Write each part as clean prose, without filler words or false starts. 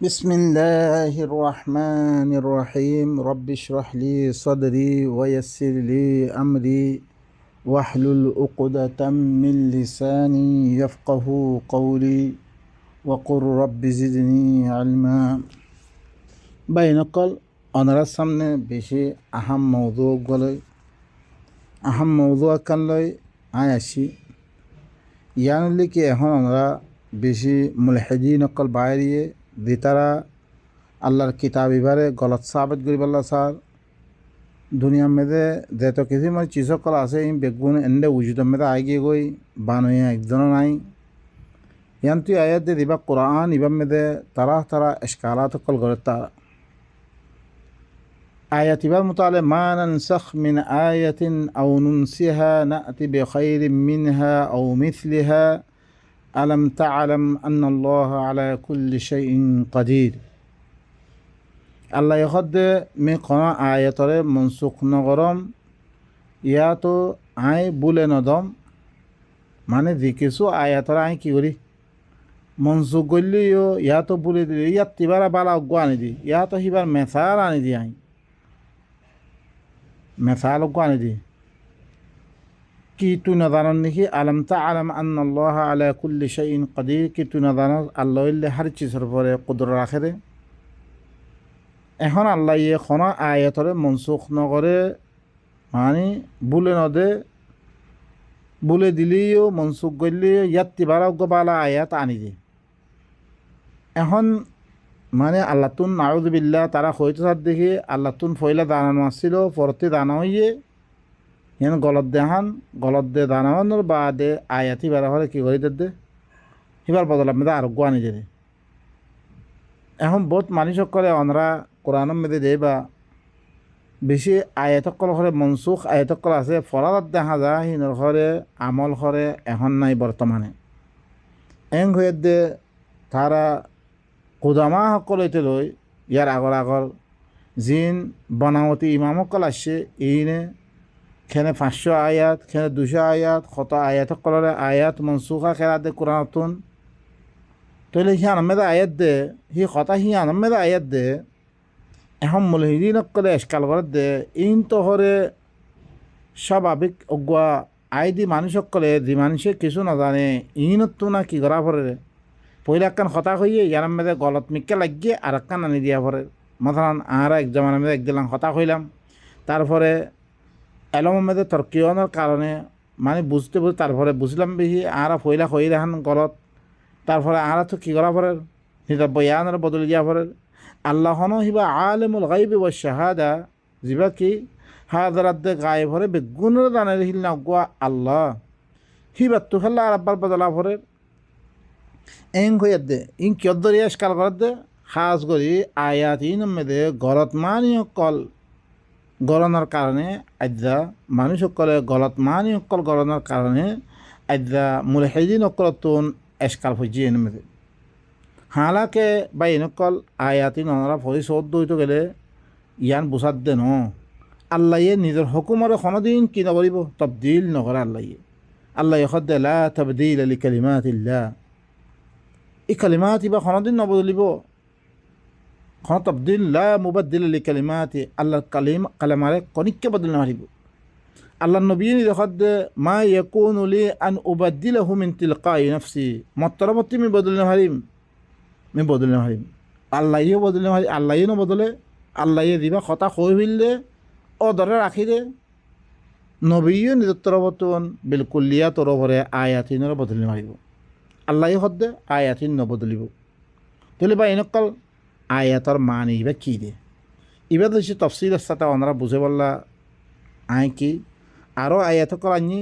بسم الله الرحمن الرحيم رب اشرح لي صدري ويسر لي أمري واحلل عقدة من لساني يفقه قولي وقل رب زدني علما بينقل أنا رسمنا بشي أهم موضوع قلي أهم موضوع كان لي عايشي يعني لكي هون أنا বেশি মুলহিদিন অকল বাইরে দিতারা আল্লাহর কিতাব এবারে গলত সাবেত করি পাল্লা স্যার দুনিয়ার মেয়েদে যেত কিছু মানে চিজ অকল আছে এই বেগুন এন্ডে উজুদের মেয়েদে আগে গই বানুয়ে একজনও নাই ইয়ান তুই আয়াত দিয়ে দিবা কোরআন ইবার মেয়েদে তারা তারা এসকালাত অকল করে তারা আয়াত ইবার মোতালে মা নানসাখ মিন আয়াতিন আও নুনসিহা নাতি বিখাইরিম মিনহা আও মিথলিহা আলম তা'লাম আন্নাল্লাহ আলা কুল্লি শাইইন কাদির আল্লাহ ইখদে মে কোন আয়াতরে মনসুখ নগরম ইয়া তো আই বুলে নদম মানে যে কিছু আয়াতরে আই কি করি মনসুখ করলিও ইয়া তো বুলে দিলি ইয়াত তিবারা বালা অজ্ঞ আনি দি ইয়া তো হিবার মেসাল আনি দি আই মেসাল অজ্ঞ আনি দি কি তুই না জানান নাকি আলম তা'লাম আন্নাল্লাহ আলা কুল্লি শাইইন কাদির কি তুই না জানাস আল্লাহ হর চিজের পরে কুদরত রাখে রে এখন আল্লাহ ইয়ে কোনো আয়াতরে মনসুখ নকরে মানে বুলে নদে বুলে দিলেও মনসুখ করলেও ইয়াত তিবারক বালা আয়াত আনি দে এখন মানে আল্লাহ তুন নাউযুবিল্লাহ তারা হইতে সার দেখি আল্লাহ তুন ফয়লা দানানো আসছিল পরতে দানা হইয়ে ইয়ান গলত দে দানানোর বাদে আয়াতি বেড়া হলে কী করি দে হিবার বদল আপনাদের আরোগ্য আনি দে এখন বহুত মানুষ করে অনরা কোরআন মেদে দে বা বেশি আয়াতকল করে মনসুখ আয়াতকল আছে ফলাত দেখা যায় সিনৰ ঘরে আমল করে এখন নাই বর্তমানে এং হয়ে দে তারা কুদামা সকলতে লই ইয়ার আগর জিন বনামতি ইমামকল আসছে ইনে খেনে 500 আয়াত খেনে 200 আয়াত কত আয়াত কলরে আয়াত মনসুখা খেলা দে কোরআনতুন তইলে হিয়ান মেদা আয়াত দে হি কথা হিয়ান মেদা আয়াত দে এখন মুলহিদিন করে এসকাল করে দে ইন তো হরে স্বাভাবিক অজ্ঞা আই দি মানুষ করে যে মানুষে কিছু নাজানে ইনতো না কি করা পরে পয়লা একখান কথা কইয়ে ইয়ার মেদে গলত মিক্কে লাগিয়ে আর একখান আনি দিয়া পরে মাথান আর এক জমানের মেদে একদিলাম কথা কইলাম তারপরে এলমের মধ্যে তর্কিয়নের কারণে মানে বুঝতে তারপরে বুঝলাম বেশি আর ফইলা হয়ে দেখান গলত তারপরে আর তো কী করা পরে নিজের বয়ানের বদলে দিয়া পরে আল্লাহন হিবা আলেমুল গাইবি ওয়া শাহাদা যিবা কি হাজারাদ্দে গায়েব হরে বেগুনের দানের হিল না গোয়া আল্লাহ হিবা তো খেলা আর আব্বার বদলা পরে এং হয়ে দে ইন কিয়দ্দরিয়া স্কাল করার দে খাস করি আয়াত ইন মেদে গলত মানিও কল গরনার কারণে আজ্জা মানুষ সকলে গলত মানি অকল গরনার কারণে আজ্জা মুলহিদিন অকলতুন এসকাল হইজি এনমেদে হালাকে বা এনকল আয়াতি ননরা ফরি সদ্য হইতে গেলে ইয়ান বুঝাত দে ন আল্লাহে নিজের হুকুমরে কোনোদিন কি নকরিব তবদিল নকরে আল্লাহ ইখদে লা তাবদিল লিকালিমাতিল্লাহ এই কালিমাত ইবা কোনোদিন নবদলিব কোনো তবদিল লা মুবাদ্দিল লিকালিমাতি আল্লাহর কালেমারে কনিককে বদল মারিব আল্লাহ নবী দেখত মা ইয়াকুনু লি আন উবাদ্দিলাহু মিন তিলকাই নফসি মতরবতি আমি বদল মারিম আল্লাহই বদল মারি আল্লাহই নবদলে আল্লাহই দিবা কথা কই ফেললে ও ধরে রাখি দে নবীও নিজের তরবতন বিলকুলিয়া তরফরে আয়াতিনের বদল মারিব আল্লাহই হদ্দে আয়াতিন নবদলিব তাহলে বা এনেকাল আয়াতর মানে ইবা কী দে এবার হচ্ছে তফসিলের সাথে ওনারা বুঝে বললা আয় কি আরও আয়াত করানি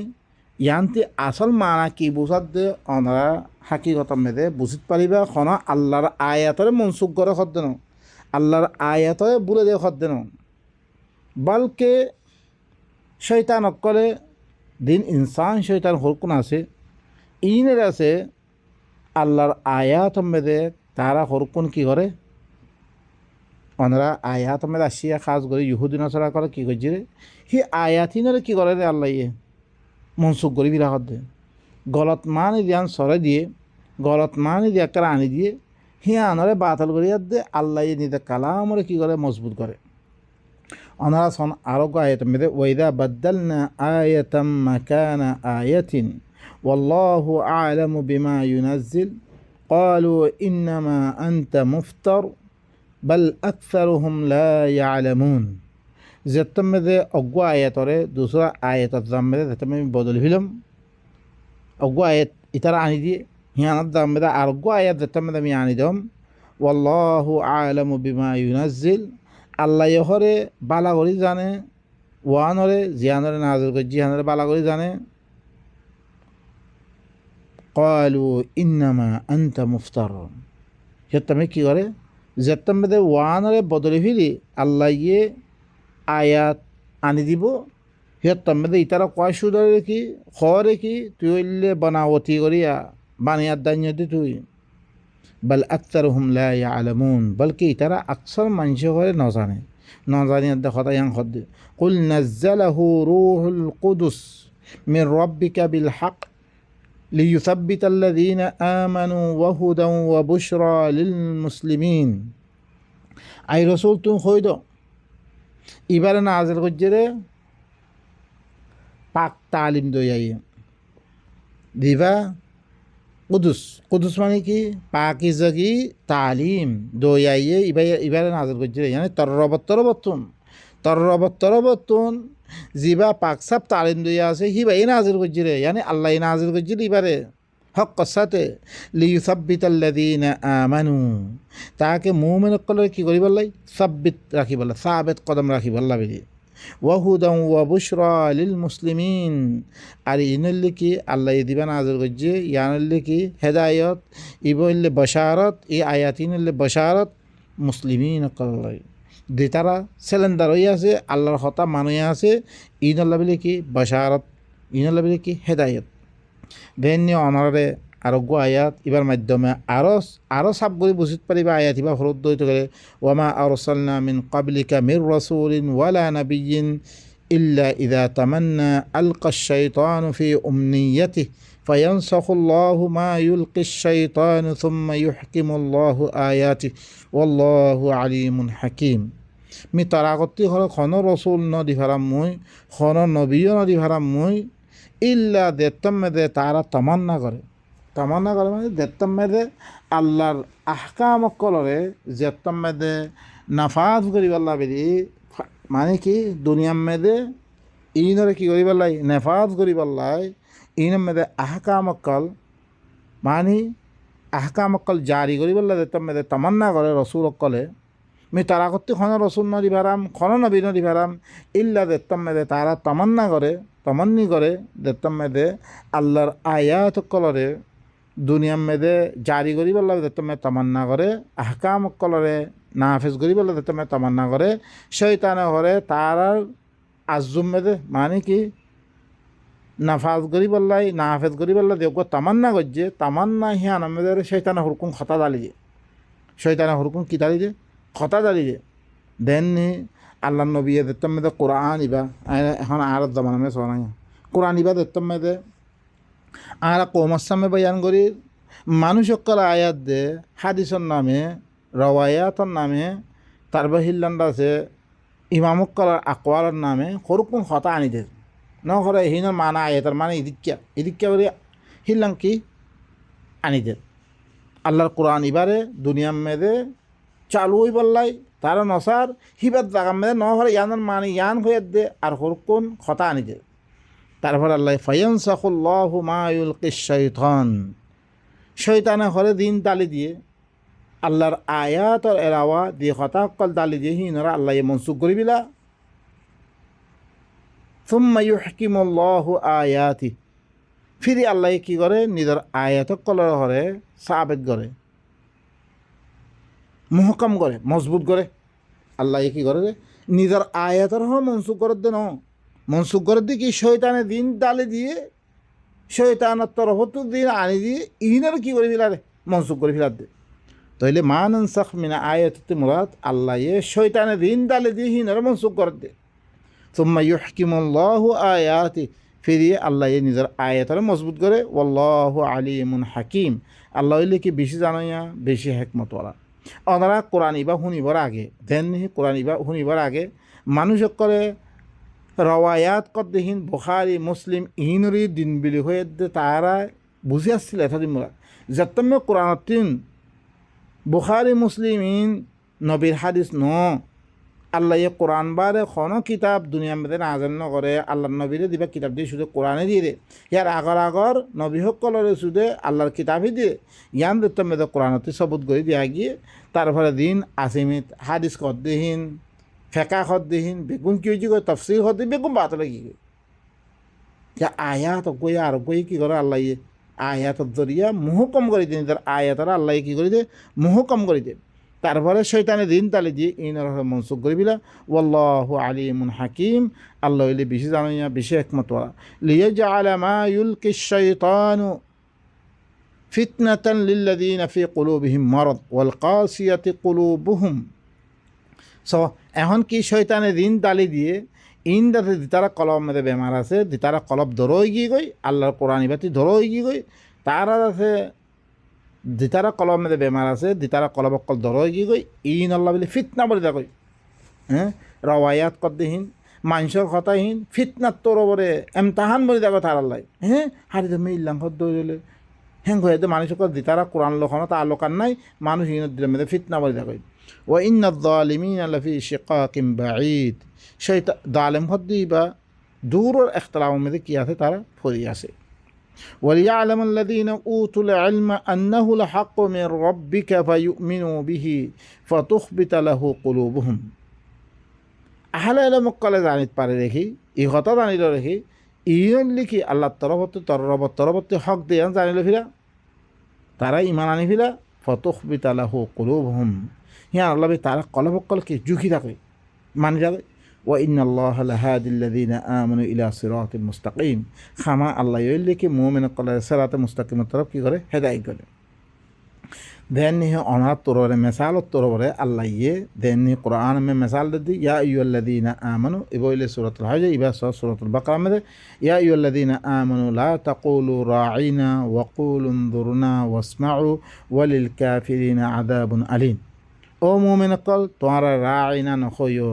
ইয়ান্তি আসল মানা কি বুঝাত দে ওনারা হাকিগত মেদে বুঝিত পারিবা খন আল্লাহর আয়াতরে মনসুখ করে খদ্দে ন আল্লাহর আয়াতরে বুলে দে খদ্দে ন বলকে শৈতান অকলে দিন ইনসান শৈতান হরকুন আছে ইনের আছে আল্লাহর আয়াত মেদে তারা হরকুন কি করে ওনারা আয়াত মেদ আসিয়া খাস করে ইহুদিন নসরা করে কী করছে রে সি আয়াতিনরে কী করে রে আল্লাহ ইয়ে মনসুখ করি বিরাহত দে গলত মানে দিয়ান সরে দিয়ে গলত মানে দিয়ে একটা আনি দিয়ে হিয়ানরে বাতিল করিয়া দে আল্লাহ নিজে কালামরে কি করে মজবুত করে। অনারা সন আরোগ্য আয়াত মেয়েদের ওয়াইদা বাদ্দালনা আয়াতাম মাকানা আয়াতিন ওয়াল্লাহু আ'লামু বিমা ইউনাজ্জিল ক্বালু ইন্নামা আনতা মুফতার বাল আকসারুহুম লা ইয়ালামুন। যেতম মেয়েদের অজ্ঞ আয়াতরে দুসরা আয়াতর দাম মেয়েদের যেতম আমি বদল ফিলাম অজ্ঞ আয়াত ইতারা আনি দিয়ে হিয়ানার দাম মেয়েদের আরোগ্য আয়াত যেতম মেয়েদের আমি আনি দম ওয়াল্লাহু আ'লামু বিমা ইউনাজ্জিল আল্লাহ হরে বালা করি জানে ওয়ানরে জিয়ানরে নাজর করে জিয়ানরে বালা করি জানে। ক্বালু ইন্নামা আনতা মুফতার সেতমে কি করে যেতম মেয়েদের ওয়ানরে বদলে ফিরি আল্লাহ ইয়ে আয়াত আনি দিব সেতম মেয়েদের ইতারা কয় সুদরে কি খরে কি তুই হইলে বানাওতি করিয়া বানিয়ার দান্য দি তুই বল আকসারুহুম লা ইয়ালামুন বলকি তারা আকসর মানুষ হয়ে নজানে নজানিয়ার কথা ইয়াং হদ কুল নাজ্জালাহু রূহুল কুদুস মির রাব্বিকা বিল হক লিয়ুসাব্বিতাল্লাযীনা আমানু ওয়া হুদান ওয়া বুশরা লিল মুসলিমিন। আই রাসূল তুই কইদ ইবারে নাজিল করজেরে পাক তালিম দইয়াই দিবা কুদুস কুদুস মানে কি পাকিজাগি তালিম দইয়াইয়ে ইবারে নাজিল করছে মানে তরবত্তন জিবা পাক সাব তালিম দইয়া আছে হিবাই নাজিল করছে রে মানে আল্লাহ নাজিল করছে ইবারে হক সাথে লিয়ুসাব্বিতাল্লাযীনা আমানু তাকে মুমিনসকলে কি করিব লাই সাব্বিত রাখিব লাই সাবেত কদম রাখিব লাই ওয়াহুদান ওয়া বুশরা লিল মুসলিমিন আর ইনল্লে কি আল্লাহ দিবা নাজর করছে ইয়ানল্লে কি হেদায়ত ইবল্লে বশারত এই আয়াত ইনল্লে বশারত মুসলিমিন কল্লাই যে তারা সিলিন্ডার হয়ে আছে আল্লাহর হতা মানুষ আছে ইনল্লা বলে কি বশারত ইনল্লা বলে কি হেদায়ত ধন্য অনারে আরোগ্য আয়াত ইবার মাধ্যমে আরও সাব করে বুঝতে পারিবা আয়াত ইবা হরদ দইতে গেলে ওয়ামা আরসালনা মিন ক্বাবলিকা মির রাসূলিন ওয়ালা নাবিয়্যিন ইল্লা ইযা তামান্না আলকাশ শাইতানু ফি উমনিয়্যাতিহি ফায়ানসাখুল্লাহু মা ইউলকিশ শাইতানু সুম্মা ইউহকিমুল্লাহু আয়াতিহি ওয়াল্লাহু আলিমুন হাকীম। মি তারাগতি হলো খন রসুল নদী ভারাম মুই খন নবীও নদী ভারাম মুই ইল্লা দেতম মেদে তারা তামান্না করে মানে দেতম মেদে আল্লাহর আহকাম কলরে যেতম মেদে নাফাজ করি পাল্লা বেরি মানে কি দুনিয়ার মেদে ইনরে কি করি পাল্লাই নেফাজ করি পাল্লাই ইনের মেদে আহকাম কল মানে আহকাম কল জারি করি পাল্লা দেতম মেদে তামান্না করে রসুল কলে মি তারা করতে খন রসুল নদী ভারাম খন নবী নদী ভারাম ইল্লা দেতম মেদে তারা তামান্না করে তমন্নি করে দেতম মেদে আল্লাহর আয়াত কলরে দুনিয়ার মেদে জারি করি বললে দেতমে তামান্না করে আহকাম কলরে নাফেজ করি বললে দেতমে তামান্না করে শয়তানে হরে তার আজুম মেদে মানে কি নাফাজ করি বললাই নাফেজ করি বললে দেখ তামান্না করছে তামান্না হিয়ান মেদের শৈতানে হুরকুম খতা দালিয়ে শৈতানে হুরকুম কি দালিয়ে খতা দালিয়ে দেননি আল্লাহ নবী দেতম মেদে কোরআন ইবা এখন আর জমানা মে সোনা কোরআন ইবা দেতম মেদে আর কৌমাসামে বয়ান করি মানুষ সকল আয়াত দে হাদিসর নামে রওয়ায়াতর নামে তার বাহিল্লান্ড আছে ইমামুক্কলার আকওয়ালের নামে সরুকুন হতা আনি দে নরে হিনর মানা আয়াতের মানে ইদিক্যা করে হিল্লাং কি আনি দে আল্লাহর কোরআন ইবারে দুনিয়ার মেদে চালু হই বললাই তারা নসার হিবাদ জাগার মেদে নহরে ইয়ানোর মানে ইয়ান হয়ে দে আর সরুকুন হতা আনি দে তারপর আল্লাহ ফায়ানসাখুল্লাহু মা ইউলকিশ শাইতান শয়তানে হরে দিন দালি দিয়ে আল্লাহর আয়াতর এলাওয়া দিয়ে হতাকল দালি দিয়ে হিনরা আল্লাহ মনসুখ করি বিলা সুম্মা ইউহকিমুল্লাহু আয়াতি ফিরি আল্লাহ কি করে নিজের আয়াতকলের হরে সাবেত করে মুহকাম করে মজবুত করে আল্লাহ কি করে নিজের আয়াতর হরে মনসুখ করে দে ন মনসুখ করে দিয়ে কি শয়তানে দিন ডালে দিয়ে শয়তানের তরফতো দিন আনি দিয়ে ইনার কি করে ফেলারে মনসুখ করে ফেলার দে তাইলে মা নানসাখ মিনা আয়াতে মুরাদ আল্লাহ শয়তানে দিন ডালে দিয়ে হিনার মনসুখ করে দে সুম্মা ইউহকিমুল্লাহু আয়াতি ফিরিয়ে আল্লাহ নিজের আয়াতরে মজবুত করে ওয়াল্লাহু আলিমুন হাকিম আল্লাহ হইলে কি বেশি জানাইয়া বেশি হেকমতওয়ালা। ওনারা কোরআন ইবা শুনিবার আগে দেন কোরআন ইবা শুনিবার আগে মানুষ করে রওয়ায়াত কদ্দিহীন বুখারি মুসলিম ইহিনরি দিন বিলি হয়ে তারা বুঝে আসছিল এতদিন মোরা যতম কোরআন বুখারি মুসলিম ইন নবীর হাদিস ন আল্লাহ কোরআন বারে কোনো কিতাব দুনিয়ার মধ্যে নাজেল নকরে আল্লাহ নবীরে দিবা কিতাব দিয়ে শুধু কোরআনে দিয়ে দে ইয়ার আগর নবী সকলরে শুধু আল্লাহর কিতাবই দিয়ে ইয়ান দত্তম মেয়েদের কোরআনতে সবুত করে দিয়া গিয়ে তারপরে দিন আসিমিত হাদিস কদ্দিহীন ফেকা খদ্দিহীন বেগুন কি হয়েছি কই তফসির খদ্দি বেগুন বাতলে কি কই আয়াত গই আর গই কি করে আল্লাহ আয়াতর জরিয়া মুহকম করে দিন তার আয়াতরা আল্লাহ কি করে দে মুহকম করে দে তারপরে শয়তানে দিন তালে দিয়ে ইনর মনসুখ করে বিলা ওয়াল্লাহু আলিমুন হাকিম আল্লাহ হইলে বেশি জানিয়া বেশি একমতওয়ালা লিয়াজআলা মা ইউলকিশ শাইতানু ফিতনাতান লিল্লাযিনা ফি কুলুবিহিম মারাদ ওয়াল কাসিয়াতি কুলুবুহুম। সো এখন কি শয়তানে দিন তালি দিয়ে ইন দাতে দিতারা কলম মেরে বেমার আছে দিতারা কলব ধরোই গিয়ে গই আল্লাহর কোরআন ইবাতি ধরোই গিয়ে গই তারা আছে দিতারা কলম মেরে বেমার আছে দিতারা কলব অকল ধরোই গিয়ে গই ইন আল্লাহ বলে ফিতনা বলে দেখই হ্যাঁ রওয়ায়াত কদ্দিহীন মানুষের কথাহীন ফিতনার তোর ওপরে এমতাহান বলে দেখো তার আল্লাহ হ্যাঁ হারি তো মিল্লাম হদ দিলে হ্যাঁ হয়ে তো মানুষের দিতারা কোরআন লোকানো তা লোকান নাই মানুষ ইনের দিলে মেয়েদের ফিতনা বলে দেখই ও ইন্নায-যালিমিনা লাফি শিকাকিন বাঈদ শয়তান জালেম হদ্দি বা দূরের ইখতিলাফের মধ্যে কি আছে তারা ফরি আছে। ওয়ালিয়া'লামু আল্লাযীনা উতুল ইলমা আন্নাহু লাহাক্কু মির রাব্বিকা ফায়ু'মিনু বিহি ফাতুখবিতা লাহু কুলুবুহুম। আহলে ইলম কলে জানিত পারে দেখি এই কথা জানিল দেখি ইন লিখি আল্লাহর তরফতে হক দিয়ে জানিল ফিরা তারা ইমান আনি ফিরা ফাতুখবিতা লাহু কুলুবুহুম হিয়া আল্লাহ তারা কলবকলকে ঝুঁকি থাকে মানে যাবে ওয়া ইন্নাল্লাহা লাহাদিল্লাযীনা আমানু ইলা সিরাতিল মুস্তাকিম খামা আল্লাহ ইল্লিকে মুমিন কলে সিরাতে মুস্তাকিমের তরফ কি করে হেদায়েত করে দেন নিহে অনার তোরে মিসাল তোরে আল্লাহ দেন নি কুরআন মে মিসাল দে ইয়া আইয়ুহাল্লাযীনা আমানু ইবইলে সূরাতুল হজ ইবা সূরাতুল বাকারা মে ইয়া আইয়ুহাল্লাযীনা আমানু লা তাকুলু রাঈনা ওয়া কুলু উনজুরনা ওয়াসমাউ ওয়ালিল কাফিরিনা আযাবুন আলীম। ও মুমিন কল তোমারা রাঈনা নখয়ো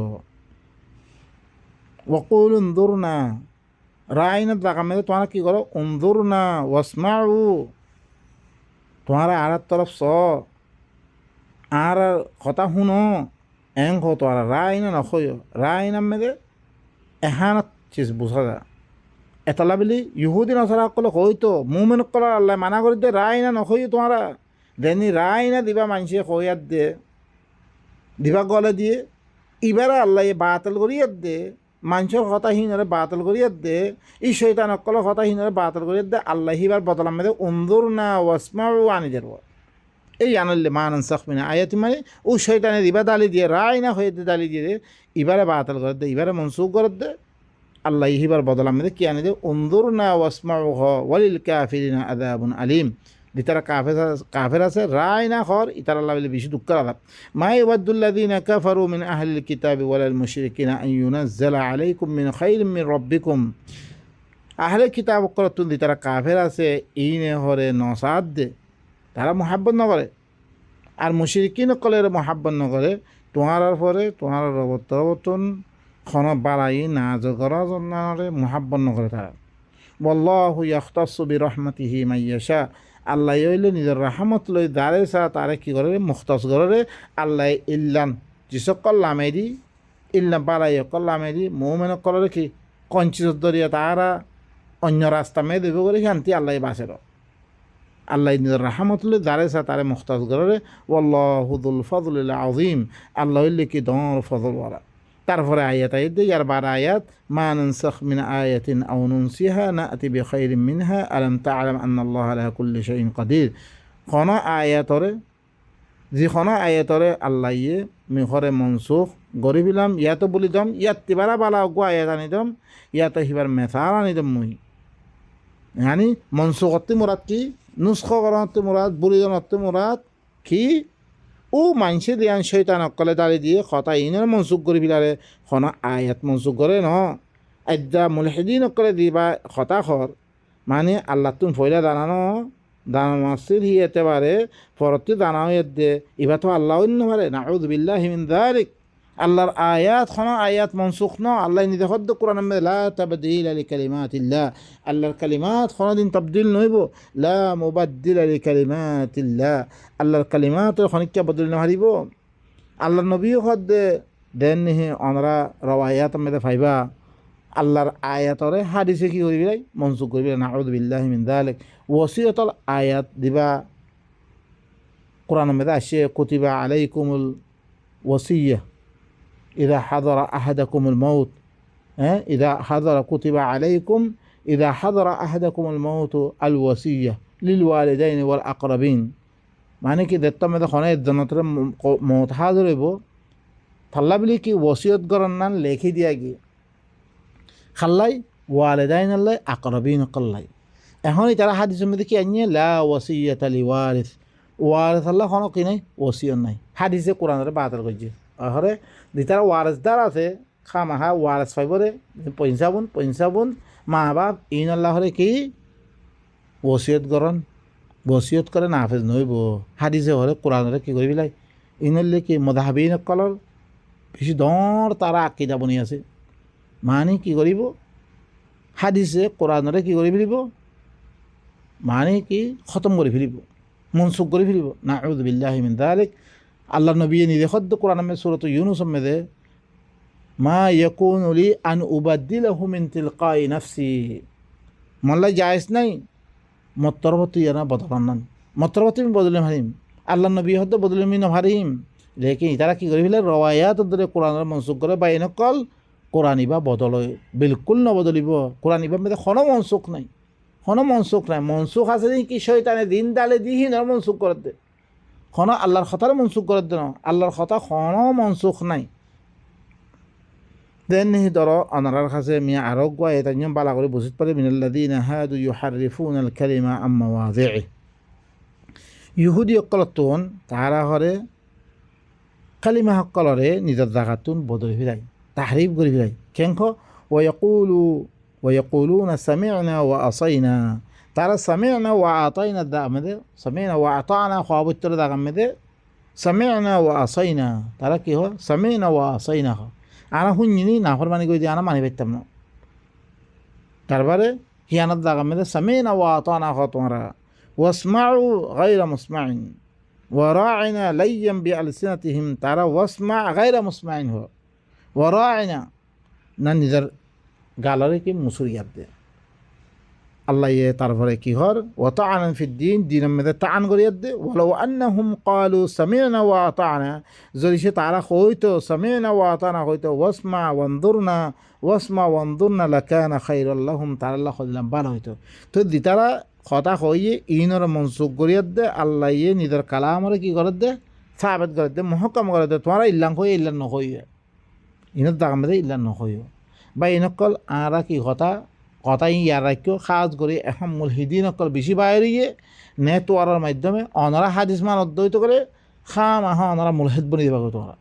ওয়াকুল উনজুরনা রাঈনা জায়গা মে তোমরা কি করো উনজুরনা ওয়াসমাউ তোমারা আর তরফ স আর কথা শুনো এং হো তোরা রাঈনা নখয়ো রাঈনা মেরে এহানত চিজ বুঝা যা এতলা বলি ইহুদি নসরা কল হয়তো মুমিন কল আল্লাহ মানা করে দে রাঈনা নখয়ো তোমরা দেনি রাঈনা দিবা মানুষে কইয়াত দে দিবা গলে দিয়ে ইবারে আল্লাহ বাতিল করিয়ে দে মানুষের হতাহীনরে বাতিল করিয়ে দে ই শয়তান অকল হতাহীনরে বাতিল করিয়ে দে আল্লাহ হিবার বদলাম মেয়েদের উনজুরনা ওয়াসমাউ আনি দেব এই আনলে মানানসাখ মিন আয়াতি মানে ও শয়তানে দিবা দালি দিয়ে রাঈনা হয়ে দে দালি দিয়ে দে ইবারে বাতিল করে দে ইবারে মনসুখ করে দে আল্লাহ হিবার বদলাম মেয়েদের কি আনি দে উনজুরনা ওয়াসমাউ ওয়ালিল কাফিরিনা আযাবুন আলীম দিতারা কাফের আছে রাঈনা খর ইতার আল্লাহ বলে বেশি দুঃখের আলাপ মা ইয়াওয়াদ্দুল্লাযীনা কাফারু মিন আহলিল কিতাবি ওয়ালাল মুশরিকিনা আন ইউনাজ্জালা আলাইকুম মিন খাইরিম মির রাব্বিকুম। আহলে কিতাব করতুন দিতারা কাফের আছে ইনে হরে নসাদ দে তারা মুহাব্বত নকরে আর মুশরিকিন কলের মুহাব্বত নকরে তোমার পরে তোমার রবতন খন বালাই নাজ করার জন্য মুহাব্বত নকরে তারা ওয়াল্লাহু ইয়াখতাসু বিরহমাতিহি মান ইয়াশা আল্লাহ হইলে নিজের রাহমত লই দাঁড়ে চা তারে কি করে মুখতাস করে আল্লাহ ইল্লান যিসকল লামেরি ইল্লা বালাই কল্লামেরি মৌমেন কলরে কি কঞ্চিত দরিয়া তারা অন্য রাস্তা মেয়ে দেবে করে শান্তি আল্লাহ বাসের আল্লাহ নিজের রাহমত লই দাঁড়ে চা তারে মুখতাস করে ওয়াল্লাহু যুল ফাযলিল আযীম আল্লাহ হইলে কি দর ফজল ওয়ালা। তারপরে আয়াত আয়াত দিয়ে আর 12 আয়াত মা নানসাখ মিন আয়াতিন আও নুনসিহা নাতি বিখাইরিন মিনহা আলাম তা'লাম আন্নাল্লাহা আলা কুল্লি শাইইন কাদির। খন আয়াতরে যিখন আয়াতরে আল্লাহ মিহরে মনসুখ গরিবিলাম ইয়াতো বলি দম ইয়াত তিবারা বালা গো আয়াত আনি দম ইয়াতো হিবার মেসাল আনি দম মুই yani মনসুখতে মুরাদ কি নুসখ করতে মুরাদ বলিদনতে মুরাদ কি ও মানুষে দিয়ান শৈতান অকলে দাঁড়িয়ে দিয়ে কথা ইনের মনসুখ করে ফেলারে খন আয়াত মনসুখ করে ন আজ্জা মুলহিদিন করে দিবা হতাশর মানে আল্লাহ তুন ফয়লা দানানো মাসির হি এতেবারে পরতি দানাও দে ইবা তো আল্লাহ অন্য পারে নাউযু বিল্লাহি মিন যালিক আল্লাহর আয়াত খন আয়াত মনসুখ ন আল্লাহ নিদে হদ্দ কোরআন মে লা তাবদীল লিকালিমাতিল্লাহ আল্লাহর কালিমাত খন দিন তাবদীল নইব লা মুবাদ্দিল লিকালিমাতিল্লাহ আল্লাহর কালিমাত খনিকা বদল ন হারিব আল্লাহর নবী হদ্দে দেন নিহি অনরা রওয়ায়াত মে ফাইবা আল্লাহর আয়াতরে হাদিসে কি করিবি লাই মনসুখ করিবি নাউযু বিল্লাহি মিন যালিক ওসিয়তল আয়াত দিবা কোরআন মে আসে কুতিবা আলাইকুমুল ওসিয়্যাহ ইদা হাদরা আহাদাকুমুল মাউত ইদা হাদরা কুতিবা আলাইকুম ইদা হাদরা আহাদাকুমুল মাউত আল ওসিয়্যাহ লিল ওয়ালিদাইন ওয়াল আকরাবিন মানে কি দেত্তা মে খনে জনতরে মৌত হাজর হইব থাল্লা বলি কি ওসিয়ত গরন নান লেখি দিয়া গিয়ে খাল্লাই ওয়ালিদাইন আল্লাহ আকরাবিন কল্লাই এখন তারা হাদিসের মধ্যে কি আনিয়ে লা ওয়াসিয়াতা লিওয়ারিস ওয়ারিস আল্লাহ কোনো কি নাই ওসিয়ত নাই হাদিসে কোরআনের বাতিল করছে আহরে দিতারা ওয়ারিসদার আছে খামাহা ওয়ারিস ফাইবরে পঞ্চাবন মা বাপ ইন আল্লাহরে কি ওসিয়ত গরন ওসিয়ত করে নাফেজ নইব হাদিসে হরে কোরআনের কি করবি লাই ইনলে কি মদাহাবিন কলর বেশি দর তারা আকিদা বনি আছে মানে কি করিব হাদিসে কোরআনরে কি করে ফেলিব মানে কি খতম করে ফেলিব মনসুখ করে ফেলিব নাউযু বিল্লাহি মিন যালিক আল্লাহ নবী নিজে খদ্দ কোরআন মে সূরাত ইউনূস মে মা ইয়াকুনু লি আন উবাদদিলাহু মিন তিলকাই নাফসি মোল্লা জায়েজ নাই মতরবতি না বদলান মতরবতি বদলে হারিম আল্লাহ নবী হদ্দ বদলে মিন হারিম লেকিন তারা কি করে ফেলে রওয়ায়াত ধরে কোরআনের মনসুখ করে বা এনেকল কোরআন ইবা বদল বিলকুল নবদলিব কোরআন ইবা মেয়েদের মনসুখ নাই মনসুখ আছে কি শয়তানে দিন ডালে দিহি না মনসুখ করে দে আল্লাহর কথার মনসুখ করে দে আল্লাহর কথা মনসুখ নাই দেন নিহি ধর অনারার কাছে মিয়া আরো গুয়া এটা নিয়ম বালা করে বুঝতে পারে মিনাল্লাযীনা হাদু ইউহাররিফুনাল কালিমা আম মাওয়াযিহি ইহুদি অকলতুন তারা হরে কালিমা হকলরে নিজের জায়গাতুন বদলে ফিরাই তাহরিফ করে ফিরাই কেঙ্খ ওয়াকুলুনা সামি'না ওয়া আসাইনা তারা সামি'না ওয়া আতাইনা দা আমাদের সামি'না ওয়া আতানা খাওয়াবত্তর দা আমাদের সামি'না ওয়া আসাইনা তারা কি হয় সামি'না ওয়া আসাইনা হয় আনা শুনিনি নাফরমানি করে দিয়ে আনা মানি পাইতাম না তারপরে হিয়ানত দা আমাদের সামি'না ওয়া আতানা হয় তোমরা ওয়াসমাউ গায়রা মুসমাইন ওয়া রা'ইনা লাইয়াম বিআলসিনাতিহিম তারা ওয়াসমা গায়রা মুসমাইন হয় ওয়ারাইনা না নিজের গালরে কি মুসুরিয়াত দে আল্লাহ ইয়ে তারপরে কি হর ওয়াতাআন ফিদ্দিন দিনের মধ্যে তাআন করিয়াত দে ওয়ালাউ আন্নাহুম ক্বালু সামি'না ওয়া আতা'না যদি সে তারা হইতো সামি'না ওয়া আতা'না হইতো ওয়াসমা ওয়ানদুরনা লাকানা খায়রাল লাহুম তারা আল্লাহ কইলাম ভালো হইতো তো দিতারা কথা কইয়ে ইনর মনসুখ করিয়াত দে আল্লাহ ইয়ে নিজের কালামরে কি করে দে সাবিত করে দে মুহকাম করে দে তোমরা ইল্লাং কই ইল্লাং নকইয়ে ইনত দাগাম দে ইল্লাং নকইও বা ইনকল আরা কি কথাই ইয়ার রাখিও খাজ করে এখন মুলহিদিন অকল বেশি বাইরে নেটওয়ারের মাধ্যমে অনারা হাদিস মান অধ্যয়িত করে অনারা মুলহিদ বনি দেবা তোমরা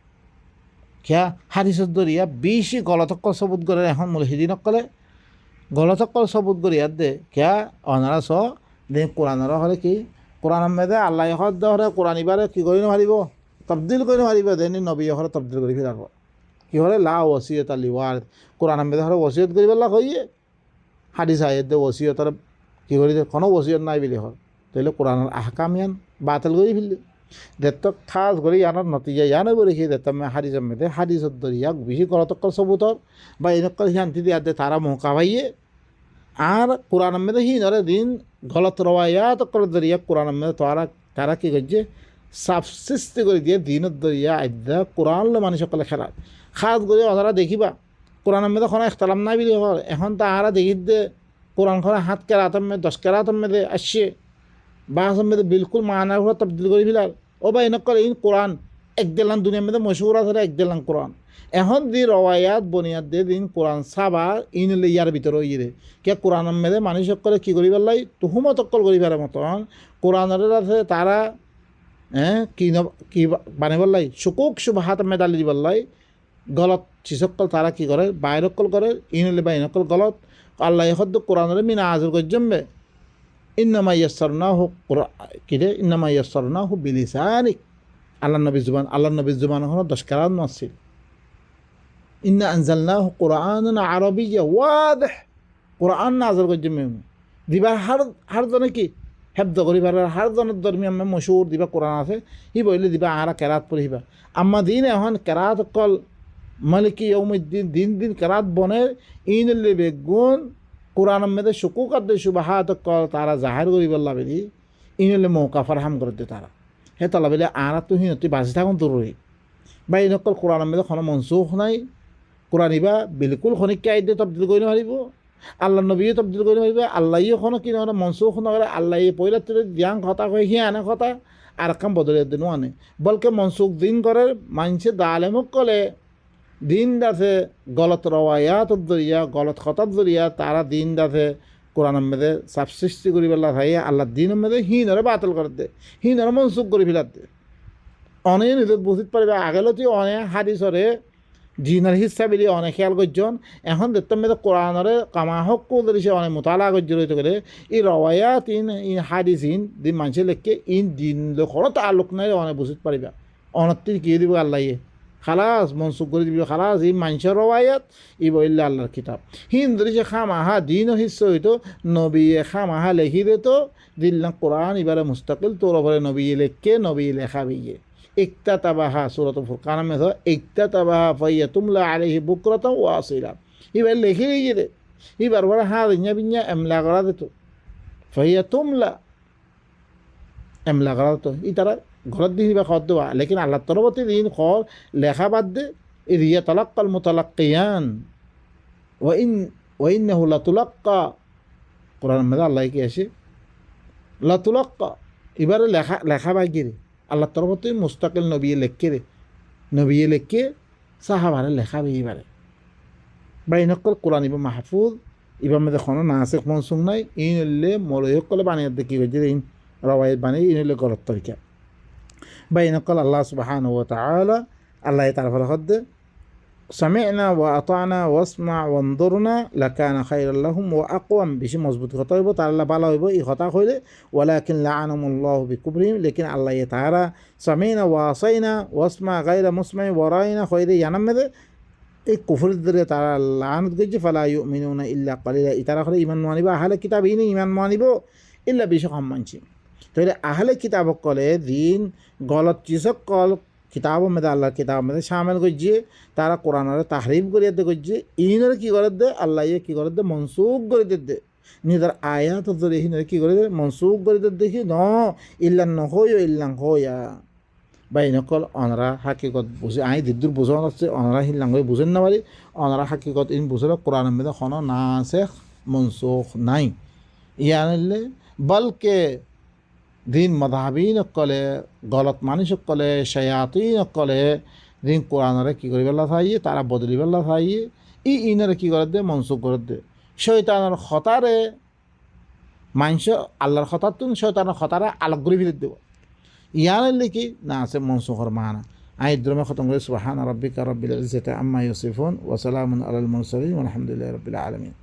কিয়া হাদিসত দরিয়া বেশি গলতক্কল সবুত করে এখন মুলহিদিন অকলে গলতক্কল সবুত করিয়া দে কিয়া অনারা দে কোরআনের হলে কি কোরআন মেদে আল্লাহ হদ হরে কোরআন ইবারে কি করে নোৱাৰিব তবদিল করে নোৱাৰিব দেনি নবী হরে তবদিল করে ফিরাব কি হলে লা ওসিয়তা লিওয়ারিস কোরআন মেদে হরে ওসিয়ত করিব আল্লাহ কইয়ে হাদিস আয়াত দে ওসিয়তর কি করি কোনো ওসিয়ত নাই বলি হয় তাহলে কোরআনের আহকাম ইয়ান বাতিল করে ফেললি দেতক খাস করে ইয়ানোর নতিজা ইয়ানো বলে সেই দেতাম হাদিসের মেদে হাদিসত দরিয়া বেশি গলতক্কল সবুতর বা এনেকল শান্তি দিয়া দে তারা মৌকা পাইয়ে আর কোরআন মেদে নরে দিন গলত রওয়ায়াত করে দরিয়া কোরআন মেদে তারা কি করছে সাফ সৃষ্টি করে দিয়ে দিনত দরিয়া আদ্যা কোরআন মানুষ সকলে খেলা খাস করে ওনারা দেখিবা কোরআন মেদে কোনো ইখতালাম নাই বলি হল এখন তাহারা দেখি দে কোরআন খনে 7 কেরাতম মে 10 কেরাতম মেদে আসছে বাসম মেদে বিলকুল মানার উপর তবদিল করে ফেলার ও বা এনেকল ইন কোরআন এক দিলাম দুনিয়ার মধ্যে মশহুর আছে এক দিলাম কোরআন এখন দি রওয়ায়াত বনিয়াদ দে দিন কোরআন সাবা ইনলে ইয়ার ভিতরে ইয়ে কে কোরআনের মেদে মানুষ সকলে কী করি পেলাই তুহুমত অকল করি ফেলার মতন কোরআনের আছে তারা কি বানিয়ে বললাই শুকুক শুভাহাত মেদালি দি বললাই গলত চিসকল তারা কি করে বাইরকল করে ইনলে বাইনকল গলত আল্লাহ হদ্দ কোরআনের মিনা আজর গজ্জম্বে ইন্নামা ইয়াসসারনাহু কিরে ইন্নামা ইয়াসসারনাহু বিলিসানিক আল্লাহ নবীর জুবান হলো 10 কারাত নাসিল ইন্না আনজালনাহু কুরআনান আরাবিয়্যা ওয়াদিহ কোরআন নাযিল গজ্জম্বে দিবার হার জনে কি হেব্দ করিবার হার জনের ধর্মী আমি মশহুর দিবা কোরআন আছে হি বইলে দিবা আরা কেরাত পড়িবা আম্মা দিন এখন কেরাত কল মালিকি ইয়াউমিদ্দিন দিন দিন কেরাত বনের ইনলে বেগুন কোরআন মধ্যে শুকুকাত সুবাহাত কল তারা জাহির করিবার লাগি ইনলে মৌকা ফারহাম করতে তারা হে তালা বলে আরা তো হিনতি বাঁচি থাকুন তোর রই বা এই নকল কোরআন মধ্যে কোনো মনসুখ নাই কোরআন ইবা বিলকুল খনিককে আইডে তবদিল করে হারিব আল্লাহ নবীও তবদিল করে হারিব আল্লাহও কোনো কি নহলে মনসুখ নকরে আল্লাহ পয়লা তোর জ্ঞান কথা কয় সি আনে কথা আর কাম বদলে দিনও আনে বলকে মনসুখ দিন করে মানছে দালেমক কলে দিন দাসে গলত রওয়ায়াত জরিয়া গলত খতার জরিয়া তারা দিন দাসে কোরআন মেদে সাব সৃষ্টি করি পেলা ভাই আল্লাহ দিন মেদে হিনরে বাতিল করে দে হিনরে মনসুখ করে ফেলার দে অনেক নিজে বুঝতে পারবে আগেলতি অনেক হাদিসরে জিনের হিসা বিলি অনেক খেয়াল করছেন এখন দেখতাম মেদে কোরআনরে কামা হক করিছে অনেক মোতালা করছে রইতে গেলে এই রওয়ায়াত ইন হাদিস ইন দিন মানুষের লেখকে ইন দিন লোকর তালুক নাই অনেক বুঝতে পারিবা অনত্তির কি দিব আল্লাহয়ে খালাস মনসুখ করে দিবি খালাস এই মানুষের রওয়ায়াত ই বললে আল্লাহর কিতাব হিন্দু যে খামাহা দিন হিস্সা হইতো নবী খামাহা লেখি দিত দিল্লা কোরআন এবারে মুস্তাকিল তোর ওপরে নবী লেখকে নবী লেখা বিয়ে একটা তাবাহা সুরত ফুরকান মে একটা তাবাহা ফাইয়া তুমলা আলাইহি বুকরাতা ওয়া আসিলা এবার লেখে গিয়ে দে এবার বড় হা দিনা বিনা এমলা করা দিত ফাইয়া তুমলা এমলা করা দিত ই তারা ঘরের দিন বা খাওয়া দেওয়া লেকিন আল্লাহ তরফতে দিন খর লেখা বাদ দে ইয়া তালাক্কাল মুতালাক্কিয়ান ওয়াইন্নাহু লাতুলাক্কা কোরআন মধ্যে আল্লাহ কি আছে লাতুলাক্কা এবারে লেখা বাগিরে আল্লাহ তরফতে মুস্তাকিল নবী লেখকে সাহাবারে লেখা এবারে বাইনকল কোরআন ইবা মাহফুজ ইবার মধ্যে কোনো নাসিখ মনসুখ নাই ইনলে মলয়ক কলে বানিয়ে দেখি যে ইন রওয়ায়াত বানিয়ে ইনলে গলত তরিকা بينقل الله سبحانه وتعالى الله تعالى الخد سمعنا وأطعنا واسمع وانظرنا لكان خيرا لهم وأقوم بشي مضبوط خطايبه تعالى بالا يبو اي خطا خيله ولكن لعنهم الله بكبرهم لكن الله تعالى سمعنا وعصينا واسمع غير مسمع وراينا خير ينمد এই কুফরের দ্বারা তারা লানত করছে ফালা ইউমিনুনা ইল্লা কালিলা তারা করে ইমান মানিব আহলে কিতাব ইনি ইমান মানিব ইল্লা বেশি কম মানছে তাহলে আহলে কিতাব কলে দিন গলত চিসক কল কিতাব মেদে আল্লাহর কিতাব মেদে শামিল করছে তারা কোরআনের তাহরিফ করিয়ে দে করছে ইনরে কি করে দে আল্লাহ কি করে দে মনসুখ করে দে নিজের আয়াত ধরে ইনরে কি করে দে মনসুখ করে দে দেখি ন ইল্লা নহয় ইল্লাং হয়া বাইনকল অনরা হাকিকত বুঝে আই দিদুর বুঝানো আছে অনরা হিল্লাং হয়ে বুঝেন না পারি অনরা হাকিকত ইন বুঝলে কোরআনের মেদে কোনো নাসেখ মনসুখ নাই ইয়ানলে বলকে দিন মধাবিন কলে গলত মানুষ কলে শয়াতিন কলে দিন কোরআনরে কী করি বেলা থাইয়ে তারা বদলি বেলা থাইয়ে ইনরে কী করে দে মনসুখ করে দে শৈতানের খতারে মানুষ আল্লাহর খতার তুন শৈতানের খতারে আলোক করে ফিরে দেব ইয়ানের লিখি না আছে মনসুখর মানা আই দ্রমে খতম করে সুবহান রাব্বিকা রাব্বিল ইজ্জাতি আম্মা ইয়াসিফুন ওয়া সালামুন আলাল মুরসালিন ওয়া আলহামদুলিল্লাহি রাব্বিল আলামিন।